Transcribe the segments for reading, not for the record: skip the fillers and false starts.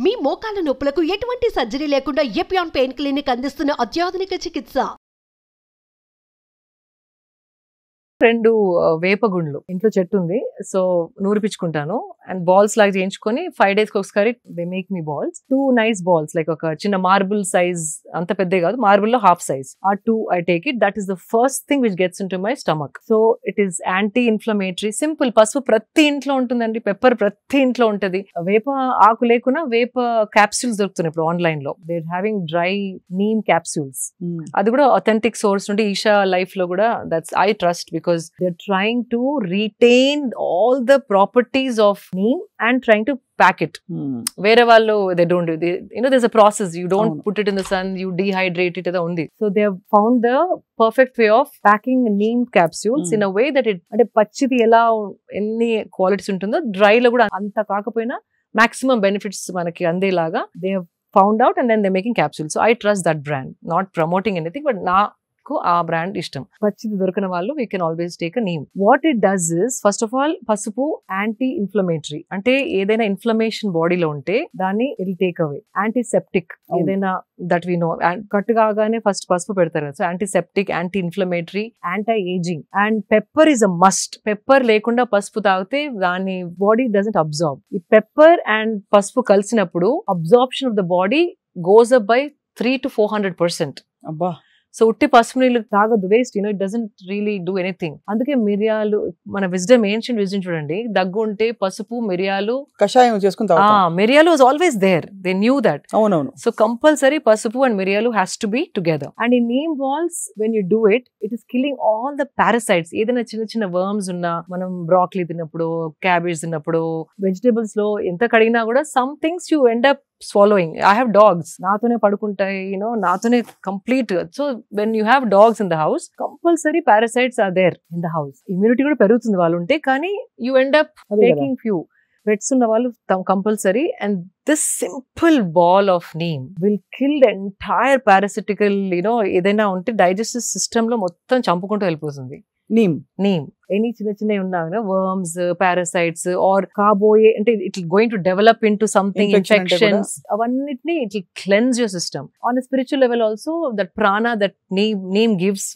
మీ మోకాళ్ళ నొప్పులకు ఎటువంటి సర్జరీ లేకుండా ఎపియాన్ పెయిన్ క్లినిక్ అందిస్తున్న అత్యాధునిక చికిత్స. రెండు వేపగుండ్లు ఇంట్లో చెట్టు ఉంది, సో నూరిపించుకుంటాను అండ్ బాల్స్ లాగా చేయించుకొని 5 days ఒకసారి they make me balls, 2 nice balls, like ఒక చిన్న మార్బుల్ సైజ్, అంత పెద్ద కాదు, మార్బుల్ లో హాఫ్ సైజ్, ఆ 2 I take it. That is the first thing which gets in to my stomach. So it is anti inflammatory, simple. పసుపు ప్రతి ఇంట్లో ఉంటుందండి, పెప్పర్ ప్రతి ఇంట్లో ఉంటది. వేప ఆకు లేకున్నా వేప క్యాప్సూల్స్ దొరుకుతున్నాయి ఇప్పుడు ఆన్లైన్ లో. They having dry neem capsules, అది కూడా అథెంటిక్ సోర్స్ నుండి, ఈషా లైఫ్ లో కూడా. That's I trust because they're trying to retain all the properties of neem and trying to pack it. Where vallu they don't do, there's a process, you don't put it in the sun, you dehydrate it, undi. So they have found the perfect way of packing neem capsules in a way that it ante pachidi ela enni qualities untundo, dry lo kuda anta kaakapoyina maximum benefits manaki andelaga they have found out, and then they're making capsules. So I trust that brand, not promoting anything, but ఆ brand ఇష్టం. పచ్చిది దొరికిన వాళ్ళు we can always take a neem. What it does is, first of all పసుపు anti inflammatory, అంటే ఏదైనా inflammation బాడీలో ఉంటే దాన్ని it will take away. Antiseptic, ఏదైనా దట్ వి నో, కట్టు కాగానే ఫస్ట్ పసుపు పెడతారు కదా, so antiseptic, anti inflammatory, anti ageing. And pepper is a must. Pepper లేకుండా పసుపు తాగితే దాని బాడీ డజంట్ అబ్జార్బ్. ఈ పెప్పర్ అండ్ పసుపు కలిసినప్పుడు absorption of the body goes up by 300 to 400%. అబ్బా. సో ఉట్టి పసుపు నీళ్ళు తాగదు, waste, it doesn't really do anything. అందుకే మిరియాలు, మన విజ్డమ్, ఏన్షియంట్ విజ్డమ్ చూడండి, దగ్గు ఉంటే పసుపు మిరియాలు కషాయం చేసుకుని మిరియాలు was always there, they knew that. అవునవును. సో కంపల్సరీ పసుపు అండ్ మిరియాలు has to be together. And ఈ neem balls when you do it, it is killing all the parasites. ఏదైనా చిన్న చిన్న వర్మ్స్ ఉన్నా, మనం బ్రాక్లీ తిన్నప్పుడు, క్యాబేజ్ తిన్నప్పుడు, వెజిటేబుల్స్ లో ఎంత కడిగినా కూడా some things you end up swallowing. I have dogs, నాతోనే పడుకుంటాయి, నాతోనే complete. So when you have dogs in the house, compulsory parasites are there in the house. Immunity కూడా పెరుగుతుంది వాళ్ళు ఉంటే, కానీ you end up taking few. Pets ఉన్న వాళ్ళు compulsory. And this simple ball of neem will kill the entire parasitical, ఏదైనా ఉంటే digestive system లో మొత్తం చంపుకుంటూ వెళ్ళిపోతుంది. నీమ్ ఎనీ చిన్న చిన్నవి ఉన్నా, వర్మ్స్, పారాసైట్స్ ఆర్ కాబోయే, అంటే it going to develop into something, infections, అవన్నిటిని it will cleanse your system. On spiritual level also, that prana that neem gives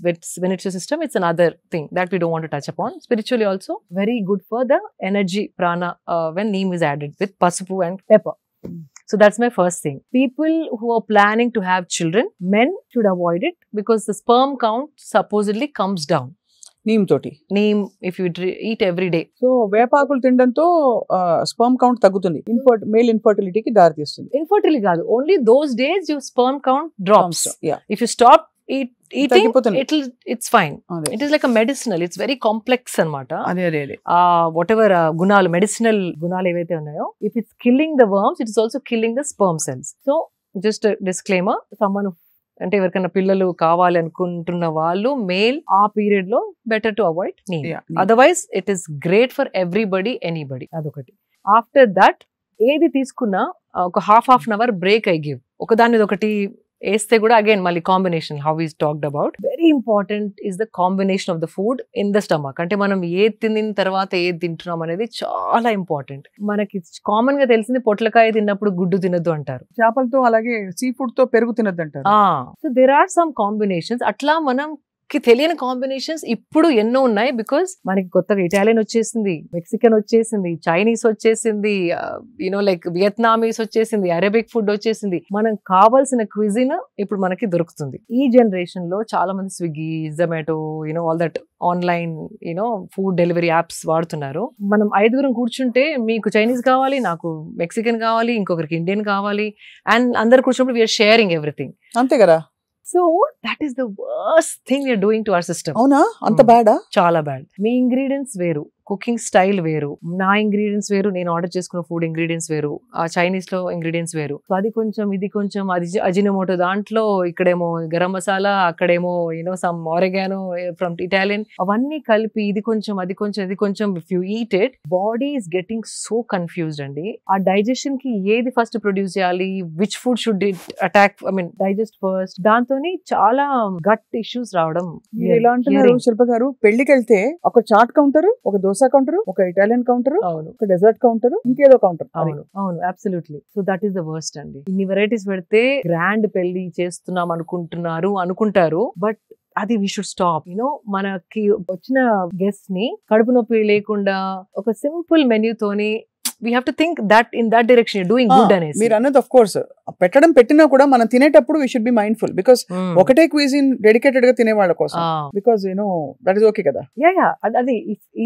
when it's your system, it's another thing that we don't want to touch upon. Spiritually also very good for the energy prana when neem is added with pasupu and pepper. So that's my first thing. People who are planning to have children, men should avoid it because the sperm count supposedly comes down. Neem if you eat every day. So వేపాకులు తినడంతో sperm count తగ్గుతుంది, male ఇన్ఫర్టిలిటీకి దారి తీస్తుంది. Infertility కాదు, only those days your sperm count drops. If you stop eating, it's fine. It is like a medicinal, it's very complex anamata. Whatever gunalu, medicinal gunalu evaithe unnayo, if it's killing the worms, it is also killing the sperm cells. So just a disclaimer, someone అంటే ఎవరికైనా పిల్లలు కావాలి అనుకుంటున్న వాళ్ళు male ఆ period లో better to avoid neem. Otherwise it is great for everybody, anybody. అదొకటి. After that ఏది తీసుకున్నా ఒక half an hour break I give. ఒకదాని మీద ఒకటి వేస్తే కూడా అగైన్ మళ్ళీ combination, how is talked about, very important is the combination of the food in the stomach. అంటే మనం ఏది తిన్న తర్వాత ఏది తింటున్నాం అనేది చాలా ఇంపార్టెంట్. మనకి కామన్ గా తెలిసింది పొట్లకాయ తిన్నప్పుడు గుడ్డు తినద్దు అంటారు, చేపలతో అలాగే సీ ఫుడ్ తో పెరుగు తినద్దు అంటారు. So there are some combinations. అట్లా మనం తెలియని కాంబినేషన్స్ ఇప్పుడు ఎన్నో ఉన్నాయి. బికాస్ మనకి కొత్తగా ఇటాలియన్ వచ్చేసింది, మెక్సికన్ వచ్చేసింది, చైనీస్ వచ్చేసింది, లైక్ వియత్నామీస్ వచ్చేసింది, అరేబిక్ ఫుడ్ వచ్చేసింది. మనం కావాల్సిన క్విజిన్ ఇప్పుడు మనకి దొరుకుతుంది. ఈ జనరేషన్ లో చాలా మంది Swiggy, Zomato, all that online food delivery apps వాడుతున్నారు. మనం 5 కూర్చుంటే మీకు చైనీస్ కావాలి, నాకు మెక్సికన్ కావాలి, ఇంకొకరికి ఇండియన్ కావాలి, అండ్ అందరు కూర్చున్నప్పుడు వీఆర్ షేరింగ్ ఎవ్రీథింగ్. అంతే కదా. So that is the worst thing we are doing to our system. అవునా, అంత బ్యాడా? చాలా బ్యాడ్. మీ ఇంగ్రీడియంట్స్ వేరు, కుకింగ్ స్టైల్ వేరు, నా ఇంగ్రీడియంట్స్ వేరు, నేను ఆర్డర్ చేసుకున్న ఫుడ్ ఇంగ్రీడియంట్స్ వేరు, ఆ చైనీస్ లో ఇంగ్రీడియంట్స్ వేరు. సో అది కొంచెం, ఇది కొంచెం, అది అజినోమోటో దాంట్లో, ఇక్కడేమో గరం మసాలా, అక్కడేమో సమ్ ఆరెగానో ఫ్రమ్ ఇటాలియన్, అవన్నీ కలిపి ఇది కొంచెం, అది కొంచెం, ఇది కొంచెం. If you eat it, body is getting so confused అండి. ఆ డైజెషన్ కి ఏది ఫస్ట్ ప్రొడ్యూస్ చేయాలి, which food should it attack, digest first, దాంతో చాలా గట్ ఇష్యూస్ రావడం. మీరు ఎలా అంటున్నారు శిల్ప గారు? పెళ్లికి వెళ్తే ఒక చాట్ కౌంటర్, ఒక దోశ దోసా కౌంటర్, ఒక ఇటాలియన్ కౌంటర్, అవును ఒక డెజర్ట్ కౌంటర్, ఇంకేదో కౌంటర్. అవును అవును absolutely. So that is the worst అండి. ఇన్ని వెరైటీస్ పెడితే గ్రాండ్ పెళ్లి చేస్తున్నాం అనుకుంటారు, బట్ అది వి షుడ్ స్టాప్. మనకి వచ్చిన గెస్ట్ ని కడుపు నొప్పి లేకుండా ఒక సింపుల్ మెన్యూ తోని we have to think that in that direction you're doing good అనేసి. మీరు అన్నది ఆఫ్ కోర్స్ పెట్టినా కూడా మనం తినేటప్పుడు we should be mindful because ఒకటే క్విజిన్ డెడికేటెడ్ గా తినే వాళ్ళ కోసం, బికాజ్ దట్ ఇస్ ఓకే కదా. అది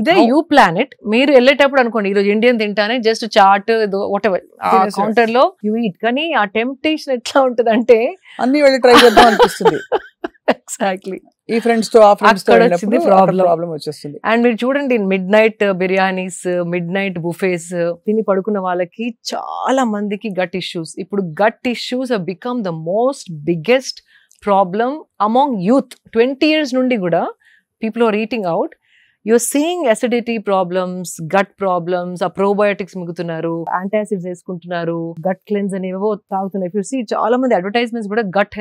ఇదే యూ ప్లాన్ ఇట్. మీరు వెళ్ళేటప్పుడు అనుకోండి ఈరోజు ఇండియన్ తింటానే just chaat whatever counter లో యూ ఈట్, కానీ ఆ టెంప్టేషన్ ఎట్లా ఉంటది అంటే అన్ని వెళ్ళి ట్రై చేద్దాం అనిపిస్తుంది. ఎగ్జాక్ట్లీ. ఈ ఫ్రెండ్స్ తో ఆ ఫ్రెండ్స్ తో ప్రాబ్లం వచ్చేస్తుంది. అండ్ మీరు చూడండి midnight biryanis, midnight buffets తిని పడుకున్న వాళ్ళకి చాలా మందికి గట్ ఇష్యూస్. ఇప్పుడు gut issues have become the most biggest problem among youth. 20 years నుండి కూడా people are eating out. You're seeing acidity problems, gut problems, ఆ probiotics మిగుతున్నారు, antacids వేసుకుంటున్నారు, gut cleanse అనేవో తాగుతున్నారు. If you see చాలా మంది అడ్వర్టైజ్మెంట్స్ కూడా gut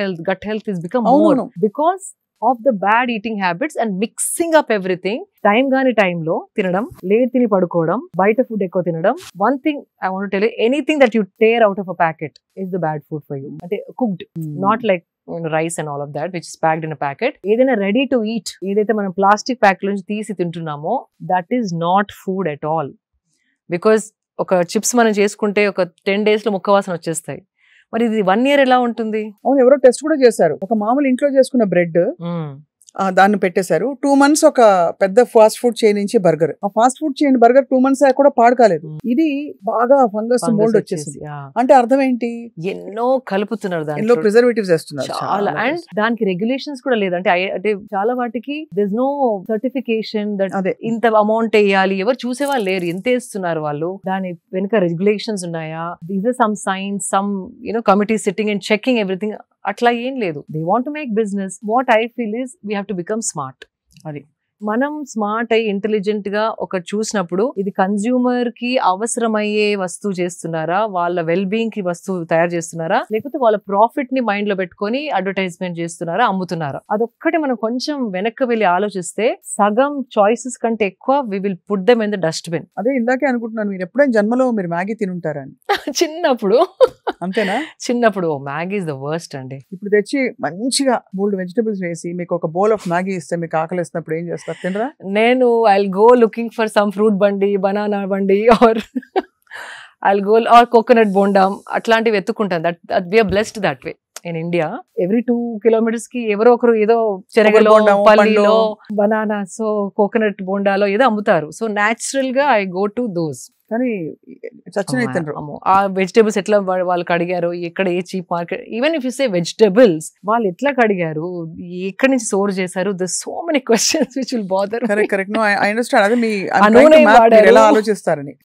health is become more because of the bad eating habits and mixing up everything. టైంలో తినడం, late తిని పడుకోవడం, బయట ఫుడ్ ఎక్కువ తినడం. One thing I want to tell you, anything that you tear out of a packet is the bad food for you. అంటే cooked, not like rice and all of that which is packed in a packet. ఏదైనా ready to eat, ఏదైతే మనం plastic pack నుంచి తీసి తింటున్నామో that is not food at all. Because ఒక chips మనం చేసుకుంటే ఒక 10 days లో ముక్క వాసన వచ్చేస్తాయి. మరి ఇది 1 year ఎలా ఉంటుంది? అవును, ఎవరో టెస్ట్ కూడా చేశారు. ఒక మామూలు ఇంట్లో చేసుకున్న బ్రెడ్ దాన్ని పెట్టేశారు. 2 months ఒక పెద్ద ఫాస్ట్ ఫుడ్ చైన్ నుంచి బర్గర్, ఆ fast food chain burger 2 months కూడా పాడు కాలేదు. ఇది బాగా ఫంగస్ మోల్డ్ వచ్చేసింది. అంటే అర్థం ఏంటి? ఎన్నో కలుపుతున్నారు, దాంట్లో ప్రిజర్వేటివ్స్ వేస్తున్నారు చాలా. అండ్ దానికి రెగ్యులేషన్స్ కూడా లేదు. అంటే చాలా వాటికి దేర్ నో సర్టిఫికేషన్ దట్ ఇంత అమౌంట్ వేయాలి. ఎవరు చూసేవాళ్ళు లేరు, ఎంత వేస్తున్నారు వాళ్ళు. దాని వెనుక రెగ్యులేషన్స్ ఉన్నాయా? These are some science, some committee sitting and checking everything. అట్లా ఏం లేదు. They want to make business. What I feel is we have to become smart. అది మనం స్మార్ట్ అయ్యి ఇంటెలిజెంట్ గా ఒక చూసినప్పుడు ఇది కన్స్యూమర్ కి అవసరమయ్యే వస్తువు చేస్తున్నారా, వాళ్ళ వెల్ బీయింగ్ కి వస్తువు తయారు చేస్తున్నారా, లేకపోతే వాళ్ళ ప్రాఫిట్ ని మైండ్ లో పెట్టుకొని అడ్వర్టైజ్మెంట్ చేస్తున్నారా, అమ్ముతున్నారా? అదొక్కటి మనం కొంచెం వెనక్కి వెళ్ళి ఆలోచిస్తే సగం చాయిసెస్ కంటే ఎక్కువ we will put them in the dustbin. అదే ఇందాకే అనుకుంటున్నాను, మీరు ఎప్పుడైనా జన్మలో మీరు మ్యాగీ తినుంటారని. చిన్నప్పుడు అంతేనా? చిన్నప్పుడు మ్యాగీ ఇస్ ద వర్స్ట్ అండి. ఇప్పుడు తెచ్చి మంచిగా 3 vegetables వేసి మీకు ఒక బౌల్ ఆఫ్ మ్యాగీ ఇస్తే మీకు ఆకలిస్తున్నప్పుడు ఏం చేస్తారు? తినరా? నేను I'll go looking for some fruit బండి, బనానా బండి or I'll go or coconut బోండాం అట్లాంటివి ఎత్తుకుంటాను. That we are blessed that way. In India every 2 kilometers కి ఎవరో ఒకరు ఏదో చెరగలో, పల్లిలో, బనానాస్, కోకోనట్ బోండాలో ఏదో అమ్ముతారు. సో న్యాచురల్ గా ఐ గో టు దోస్. కానీ ఆ వెజిటేబుల్స్ ఎట్లా వాళ్ళు కడిగారు, ఎక్కడ ఏ cheap market, even if you say vegetables వాళ్ళు ఎట్లా కడిగారు, ఎక్కడి నుంచి స్టోర్ చేశారు, the so many questions which will bother. Correct. No I understand. అదే మీ నూనె ఎలా ఆలోచిస్తారని.